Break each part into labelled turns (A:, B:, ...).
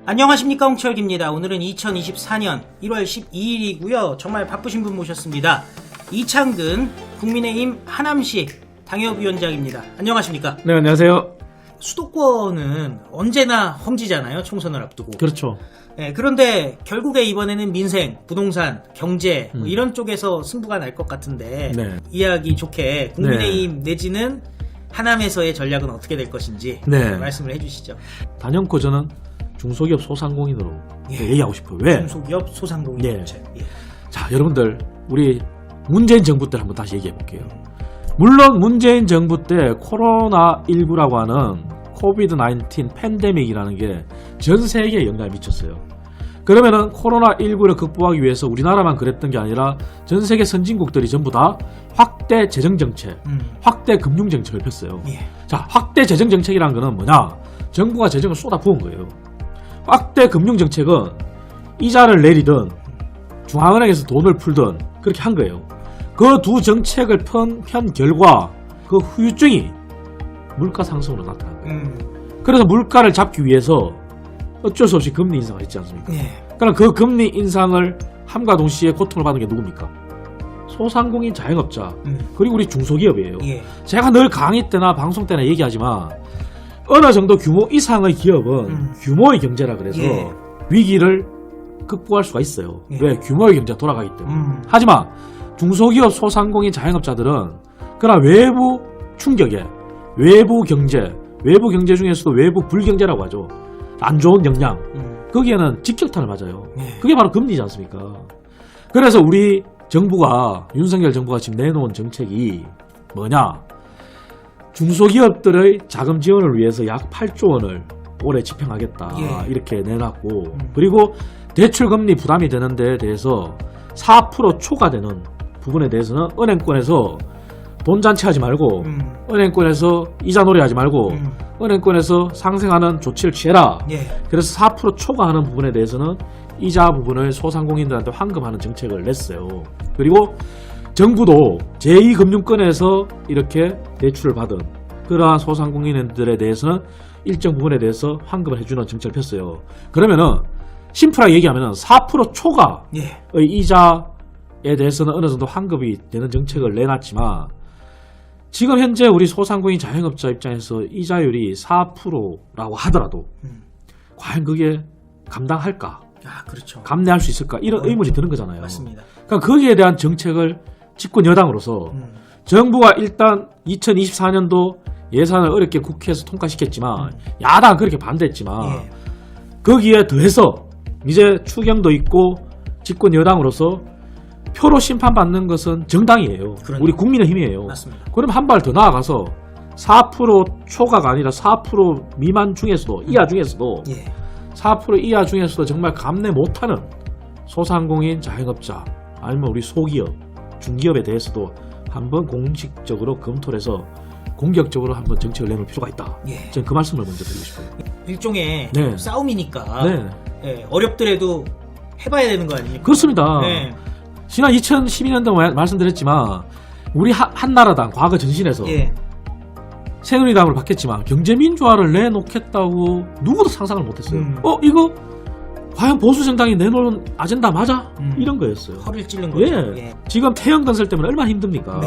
A: 안녕하십니까, 홍철기입니다. 오늘은 2024년 1월 12일이고요. 정말 바쁘신 분 모셨습니다. 이창근 국민의힘 하남시 당협위원장입니다. 안녕하십니까?
B: 네, 안녕하세요.
A: 수도권은 언제나 험지잖아요, 총선을 앞두고.
B: 그렇죠.
A: 네, 그런데 결국에 이번에는 민생, 부동산, 경제 이런 쪽에서 승부가 날 것 같은데
B: 네.
A: 이야기 좋게 국민의힘 내지는 하남에서의 전략은 어떻게 될 것인지 말씀을 해주시죠.
B: 단연코 저는 중소기업 소상공인으로
A: 예.
B: 얘기하고 싶어요. 왜?
A: 중소기업 소상공인 정책. 예.
B: 자, 여러분들 우리 문재인 정부 때 한번 다시 얘기해 볼게요. 물론 문재인 정부 때 코로나19라고 하는 코비드-19 팬데믹이라는 게 전 세계에 영향을 미쳤어요. 그러면은 코로나19를 극복하기 위해서 우리나라만 그랬던 게 아니라 전 세계 선진국들이 전부 다 확대 재정정책, 확대 금융정책을 폈어요.
A: 예.
B: 자, 확대 재정정책이라는 거는 뭐냐? 정부가 재정을 쏟아 부은 거예요. 확대 금융정책은 이자를 내리든 중앙은행에서 돈을 풀든 그렇게 한 거예요. 그 두 정책을 편 결과 그 후유증이 물가 상승으로 나타난 거예요. 그래서 물가를 잡기 위해서 어쩔 수 없이 금리 인상을 했지 않습니까? 그럼 그 금리 인상을 함과 동시에 고통을 받는 게 누굽니까? 소상공인 자영업자 그리고 우리 중소기업이에요. 제가 늘 강의 때나 방송 때나 얘기하지만 어느 정도 규모 이상의 기업은 규모의 경제라 그래서 위기를 극복할 수가 있어요. 왜? 규모의 경제가 돌아가기 때문에. 하지만 중소기업 소상공인 자영업자들은 그러나 외부 충격에 외부 경제 중에서도 외부 불경제라고 하죠. 안 좋은 영향. 거기에는 직격탄을 맞아요. 그게 바로 금리지 않습니까? 그래서 우리 정부가 윤석열 정부가 지금 내놓은 정책이 뭐냐? 중소기업들의 자금 지원을 위해서 약 8조 원을 올해 집행하겠다 이렇게 내놨고 그리고 대출금리 부담이 되는 데에 대해서 4% 초과되는 부분에 대해서는 은행권에서 돈 잔치하지 말고 은행권에서 이자 놀이하지 말고 은행권에서 상생하는 조치를 취해라. 그래서 4% 초과하는 부분에 대해서는 이자 부분을 소상공인들한테 환급하는 정책을 냈어요. 그리고 정부도 제2금융권에서 이렇게 대출을 받은 그러한 소상공인들에 대해서는 일정 부분에 대해서 환급을 해주는 정책을 폈어요. 그러면은 심플하게 얘기하면은 4% 초과의 이자에 대해서는 어느 정도 환급이 되는 정책을 내놨지만 지금 현재 우리 소상공인 자영업자 입장에서 이자율이 4%라고 하더라도 과연 그게 감당할까?
A: 그렇죠.
B: 감내할 수 있을까? 이런 의문이 드는 거잖아요.
A: 맞습니다.
B: 그러니까 거기에 대한 정책을 집권 여당으로서 정부가 일단 2024년도 예산을 어렵게 국회에서 통과시켰지만 야당은 그렇게 반대했지만 거기에 더해서 이제 추경도 있고 집권 여당으로서 표로 심판받는 것은 정당이에요. 우리 국민의힘이에요.
A: 맞습니다.
B: 그럼 한 발 더 나아가서 4% 초과가 아니라 4% 미만 중에서도 이하 중에서도 4% 이하 중에서도 정말 감내 못하는 소상공인 자영업자 아니면 우리 소기업, 중기업에 대해서도 한번 공식적으로 검토를 해서 공격적으로 한번 정책을 내놓을 필요가 있다. 저는 그 말씀을 먼저 드리고 싶어요.
A: 일종의 싸움이니까 어렵더라도 해봐야 되는 거 아닙니까?
B: 그렇습니다. 지난 2012년도 말씀드렸지만 우리 한나라당 과거 전신에서 새누리당으로 바뀌었지만 경제민주화를 내놓겠다고 누구도 상상을 못했어요. 이거 과연 보수정당이 내놓은 아젠다 맞아? 이런 거였어요.
A: 허를 찔른 거죠.
B: 지금 태형건설 때문에 얼마나 힘듭니까?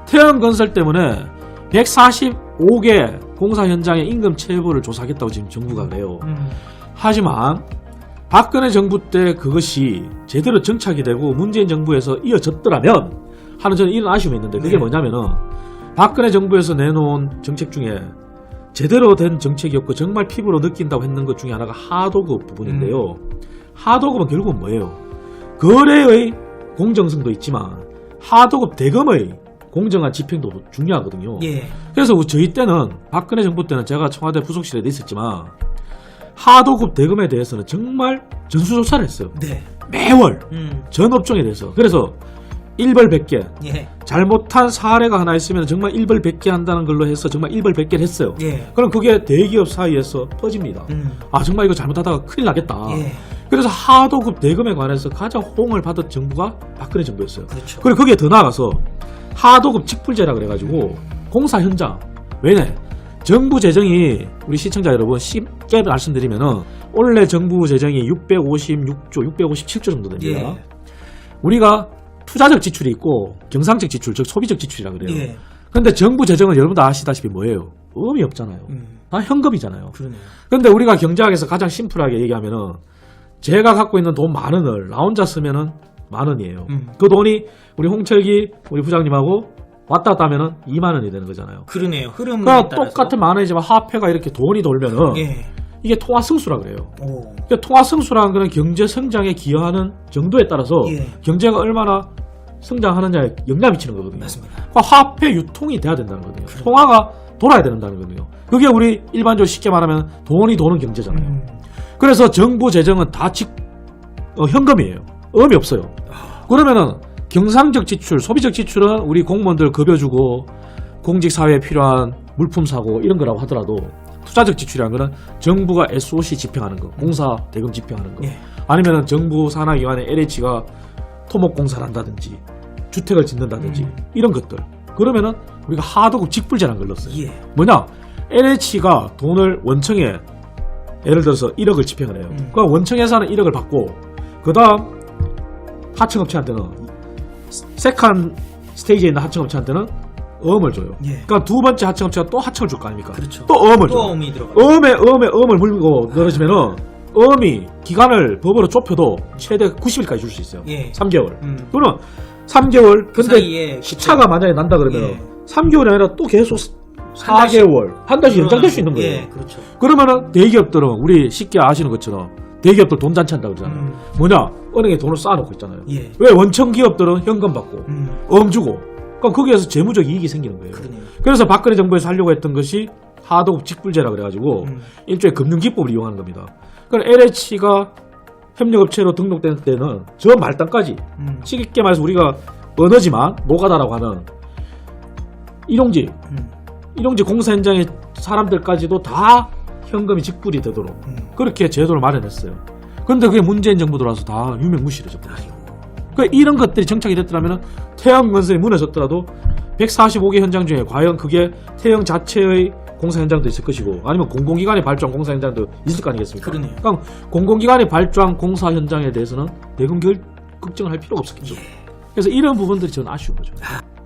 B: 태형건설 때문에 145개 공사 현장의 임금 체불을 조사하겠다고 지금 정부가 그래요. 하지만 박근혜 정부 때 그것이 제대로 정착이 되고 문재인 정부에서 이어졌더라면 하는 저는 이런 아쉬움이 있는데 그게 뭐냐면은 박근혜 정부에서 내놓은 정책 중에 제대로 된 정책이었고 정말 피부로 느낀다고 했는 것 중에 하나가 하도급 부분인데요. 하도급은 결국은 뭐예요? 거래의 공정성도 있지만 하도급 대금의 공정한 집행도 중요하거든요. 그래서 저희 때는 박근혜 정부 때는 제가 청와대 부속실에 있었지만 하도급 대금에 대해서는 정말 전수조사를 했어요. 매월 전 업종에 대해서. 그래서 일벌백계 잘못한 사례가 하나 있으면 정말 일벌백계 한다는 걸로 해서 정말 일벌백계를 했어요. 그럼 그게 대기업 사이에서 퍼집니다. 정말 이거 잘못하다가 큰일 나겠다. 그래서 하도급 대금에 관해서 가장 호응을 받은 정부가 박근혜 정부였어요. 그리고 거기에 더 나아가서 하도급 직불제라 그래가지고 공사 현장 왜냐 정부 재정이 우리 시청자 여러분 쉽게 말씀드리면은 올해 정부 재정이 656조, 657조 정도 됩니다.
A: 예.
B: 우리가 투자적 지출이 있고 경상적 지출, 즉 소비적 지출이라 그래요.
A: 예.
B: 근데 정부 재정은 여러분도 아시다시피 뭐예요? 의미 없잖아요. 다 현금이잖아요.
A: 그러네요.
B: 근데 우리가 경제학에서 가장 심플하게 얘기하면은 제가 갖고 있는 돈 10,000원을 나 혼자 쓰면은 10,000원이에요. 그 돈이 우리 홍철기 우리 부장님하고 왔다 갔다 하면은 20,000원이 되는 거잖아요.
A: 그러네요. 흐름에
B: 그러니까
A: 따라서.
B: 똑같은 10,000원이지만 화폐가 이렇게 돈이 돌면은
A: 예.
B: 이게 통화승수라 그래요.
A: 오.
B: 그러니까 통화승수라는 거는 경제 성장에 기여하는 정도에 따라서
A: 예.
B: 경제가 얼마나 성장하느냐에 영향을 미치는 거거든요.
A: 맞습니다.
B: 그러니까 화폐 유통이 돼야 된다는 거거든요. 통화가 돌아야 된다는 거거든요. 그게 우리 일반적으로 쉽게 말하면 돈이 도는 경제잖아요. 그래서 정부 재정은 다 현금이에요. 의미 없어요. 그러면은 경상적 지출, 소비적 지출은 우리 공무원들 급여주고 공직사회에 필요한 물품 사고 이런 거라고 하더라도 투자적 지출이라는 거는 정부가 SOC 집행하는 거, 공사 대금 집행하는 거,
A: 예.
B: 아니면은 정부 산하기관의 LH가 토목공사를 한다든지 주택을 짓는다든지 이런 것들. 그러면은 우리가 하도급 직불제라는 걸 넣었어요.
A: 예.
B: 뭐냐? LH가 돈을 원청에 예를 들어서 1억을 집행을 해요. 그 원청에서는 1억을 받고 그 다음 하청업체한테는 세컨 스테이지에 있는 하청업체한테는 어음을 줘요.
A: 예.
B: 그러니까 두 번째 하청업체가 또 하청을 줄 거 아닙니까?
A: 그렇죠.
B: 또 어음을
A: 또
B: 줘요.
A: 어음이 들어가.
B: 어음을 물고 늘어지면은 어음이 기간을 법으로 좁혀도 최대 90일까지 줄 수 있어요.
A: 예.
B: 3개월.
A: 음.
B: 그러면 3개월
A: 그
B: 근데
A: 사이에
B: 시차가 만약에 난다 그러면
A: 예.
B: 3개월이 아니라 또 계속
A: 한 달씩.
B: 4개월, 한 달씩 연장될 수 있는 거예요.
A: 예, 그렇죠.
B: 그러면은 대기업들은 우리 쉽게 아시는 것처럼 대기업들 돈 잔치 한다고 그러잖아요. 뭐냐? 은행에 돈을 쌓아놓고 있잖아요.
A: 예.
B: 왜 원청 기업들은 현금 받고 어음 주고 그럼 거기에서 재무적 이익이 생기는 거예요.
A: 그러네요.
B: 그래서 박근혜 정부에서 하려고 했던 것이 하도급 직불제라 그래가지고 일종의 금융기법을 이용하는 겁니다. 그럼 LH가 협력업체로 등록된 때는 저 말단까지 쉽게 말해서 우리가 언어지만 노가다라고 하는 일용직 공사 현장의 사람들까지도 다 현금이 직불이 되도록 그렇게 제도를 마련했어요. 그런데 그게 문재인 정부 들어와서 다 유명무실해졌거든요. 그러니까 이런 것들이 정착이 됐더라면 태양건설이 무너졌더라도 145개 현장 중에 과연 그게 태양 자체의 공사 현장도 있을 것이고 아니면 공공기관이 발주한 공사 현장도 있을 거 아니겠습니까?
A: 그러네요.
B: 그러니까 공공기관이 발주한 공사 현장에 대해서는 대금 걱정을 할 필요가 없었겠죠. 그래서 이런 부분들이 저는 아쉬운 거죠.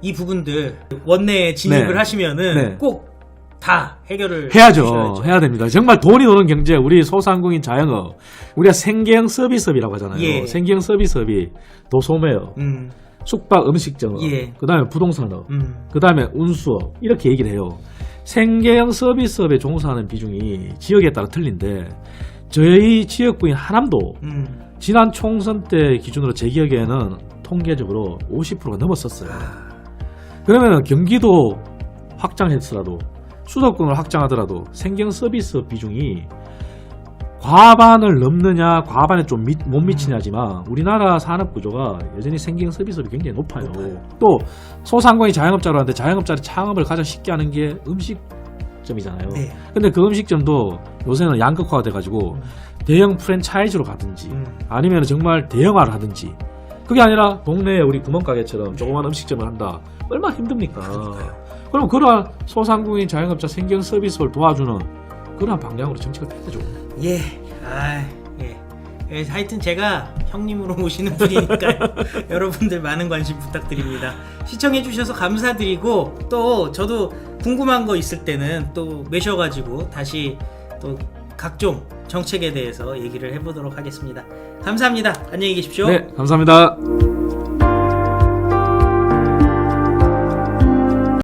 A: 이 부분들 원내에 진입을
B: 네.
A: 하시면은
B: 네.
A: 꼭 다 해결을
B: 해야죠.
A: 해주셔야죠.
B: 해야 됩니다. 정말 돈이 노는 경제, 우리 소상공인 자영업, 우리가 생계형 서비스업이라고 하잖아요.
A: 예.
B: 생계형 서비스업이 도소매업, 숙박 음식점업,
A: 예.
B: 그 다음에 부동산업, 그 다음에 운수업 이렇게 얘기를 해요. 생계형 서비스업에 종사하는 비중이 지역에 따라 틀린데 저희 지역구인 하남도 지난 총선 때 기준으로 제 기억에는 통계적으로 50%가 넘었었어요. 그러면 경기도 확장했더라도 수도권을 확장하더라도 생계형 서비스 비중이 과반을 넘느냐 과반에 좀 못 미치냐지만 우리나라 산업 구조가 여전히 생계형 서비스업이 굉장히 높아요. 또 소상공인 자영업자로 하는데 자영업자의 창업을 가장 쉽게 하는 게 음식점이잖아요.
A: 네.
B: 근데 그 음식점도 요새는 양극화가 돼가지고 대형 프랜차이즈로 가든지 아니면 정말 대형화를 하든지 그게 아니라 동네에 우리 구멍가게처럼 조그만 음식점을 한다. 얼마나 힘듭니까? 그럼 그러한 소상공인 자영업자 생계형 서비스를 도와주는 그러한 방향으로 정책을 펴야죠.
A: 예. 예. 예. 하여튼 제가 형님으로 모시는 분이니까요. 여러분들 많은 관심 부탁드립니다. 시청해주셔서 감사드리고 또 저도 궁금한 거 있을 때는 또 매셔가지고 다시 또 각종 정책에 대해서 얘기를 해보도록 하겠습니다. 감사합니다. 안녕히 계십시오.
B: 네, 감사합니다.